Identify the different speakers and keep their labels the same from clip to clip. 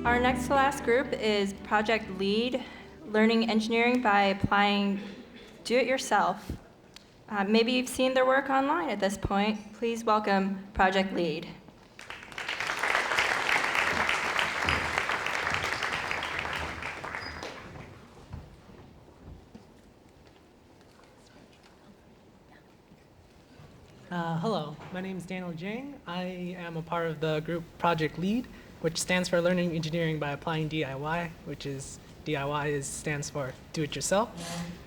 Speaker 1: Our next to last group is Project LEAD, Learning Engineering by Applying Do-It-Yourself. Maybe you've seen their work online at this point. Please welcome Project LEAD.
Speaker 2: Hello, my name is Daniel Jang. I am a part of the group Project LEAD, which stands for Learning Engineering by Applying DIY, which is DIY stands for Do It Yourself.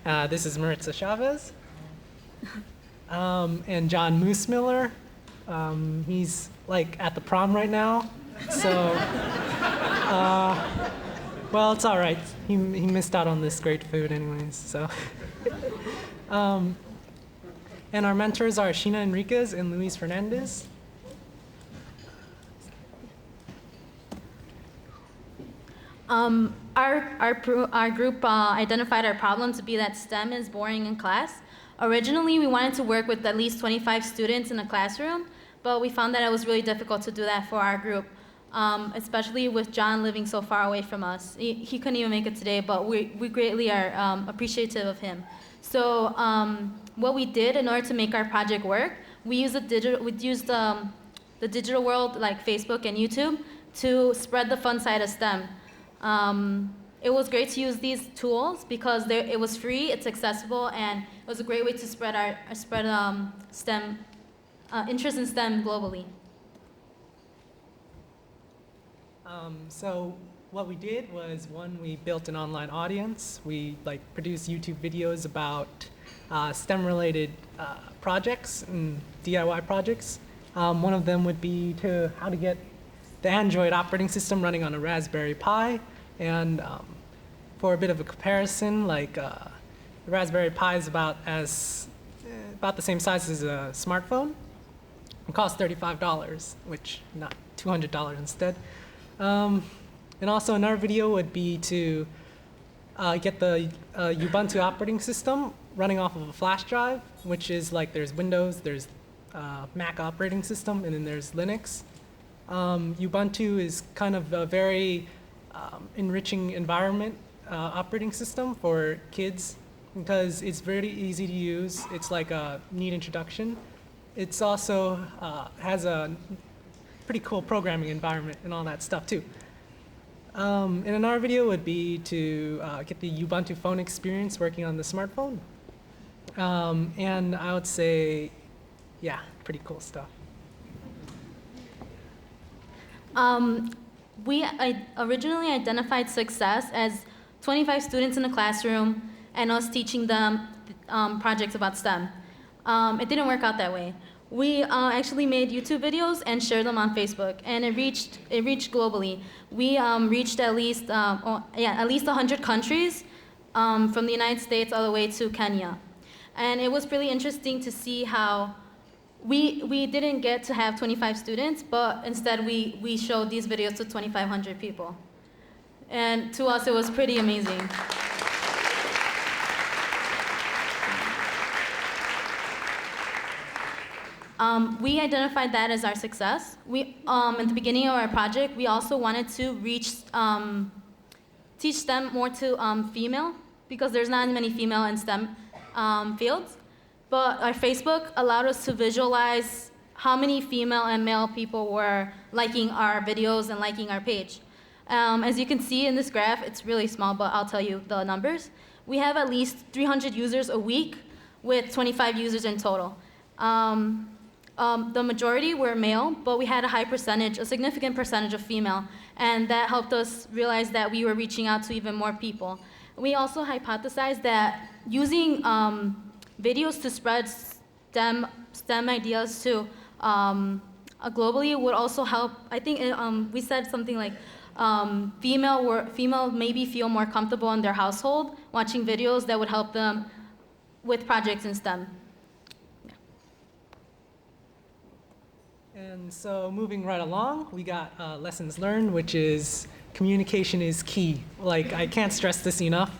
Speaker 2: This is Maritza Chavez. And John Moosemiller. He's like at the prom right now, so well, it's all right. He missed out on this great food anyways. So, and our mentors are Sheena Enriquez and Luis Fernandez.
Speaker 3: Our group identified our problem to be that STEM is boring in class. Originally, we wanted to work with at least 25 students in a classroom, but we found that it was really difficult to do that for our group, especially with John living so far away from us. He couldn't even make it today, but we greatly are appreciative of him. So what we did in order to make our project work, we used the digital world like Facebook and YouTube to spread the fun side of STEM. It was great to use these tools because it was free, it's accessible, and it was a great way to spread STEM interest in STEM globally.
Speaker 2: So what we did was, one, we built an online audience. We produced YouTube videos about STEM-related projects and DIY projects. One of them would be how to get the Android operating system running on a Raspberry Pi. And for a bit of a comparison, the Raspberry Pi is about the same size as a smartphone. It costs $35, which not $200 instead. And also another video would be to get the Ubuntu operating system running off of a flash drive, which is there's Windows, there's Mac operating system, and then there's Linux. Ubuntu is kind of a very enriching environment operating system for kids because it's very easy to use. It's like a neat introduction. It's also has a pretty cool programming environment and all that stuff too. And another video would be to get the Ubuntu phone experience working on the smartphone. And I would say, yeah, pretty cool stuff.
Speaker 3: We originally identified success as 25 students in a classroom and us teaching them projects about STEM. It didn't work out that way. We actually made YouTube videos and shared them on Facebook, and it reached globally. We reached at least 100 countries, from the United States all the way to Kenya. And it was really interesting to see how we didn't get to have 25 students, but instead we showed these videos to 2,500 people. And to us, it was pretty amazing. We identified that as our success. At the beginning of our project, we also wanted to teach STEM more to female, because there's not many female in STEM fields. But our Facebook allowed us to visualize how many female and male people were liking our videos and liking our page. As you can see in this graph, it's really small, but I'll tell you the numbers. We have at least 300 users a week with 25 users in total. The majority were male, but we had a significant percentage of female, and that helped us realize that we were reaching out to even more people. We also hypothesized that using videos to spread STEM ideas to globally would also help. I think we said something like female maybe feel more comfortable in their household watching videos that would help them with projects in STEM.
Speaker 2: And so moving right along, we got lessons learned, which is communication is key. I can't stress this enough.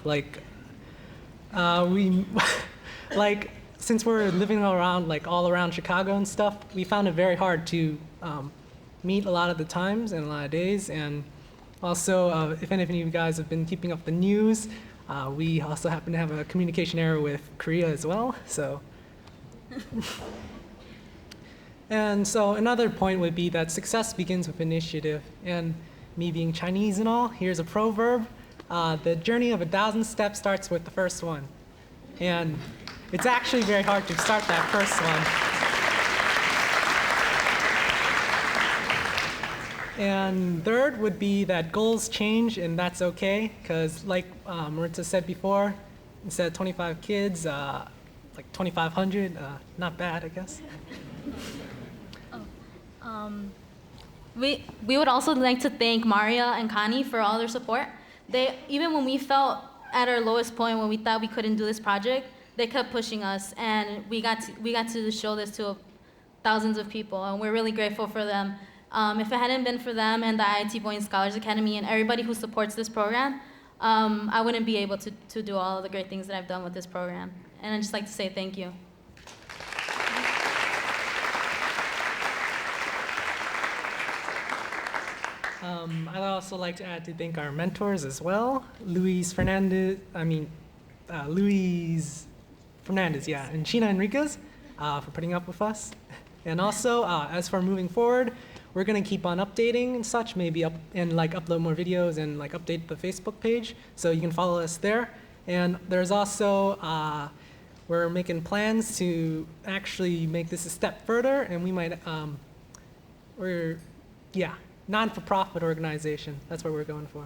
Speaker 2: Since we're living around all around Chicago and stuff, we found it very hard to meet a lot of the times and a lot of days. And Also, if any of you guys have been keeping up the news, we also happen to have a communication error with Korea as well. So, and so another point would be that success begins with initiative. And me being Chinese and all, here's a proverb: the journey of 1,000 steps starts with the first one. And it's actually very hard to start that first one. And third would be that goals change, and that's okay, because like Maritza said before, instead of 25 kids, like 2,500, not bad, I guess.
Speaker 3: We would also like to thank Maria and Connie for all their support. They, even when we felt at our lowest point, when we thought we couldn't do this project, they kept pushing us, and we got to show this to thousands of people, and we're really grateful for them. If it hadn't been for them and the IIT Boyne Scholars Academy and everybody who supports this program, I wouldn't be able to do all of the great things that I've done with this program. And I'd just like to say thank you.
Speaker 2: I'd also like to add to thank our mentors as well, Luis Fernandez, and Sheena Enriquez for putting up with us. And also, as for moving forward, we're gonna keep on updating and such, maybe upload more videos and update the Facebook page, so you can follow us there. And there's also, we're making plans to actually make this a step further, and we might, non-for-profit organization. That's what we're going for.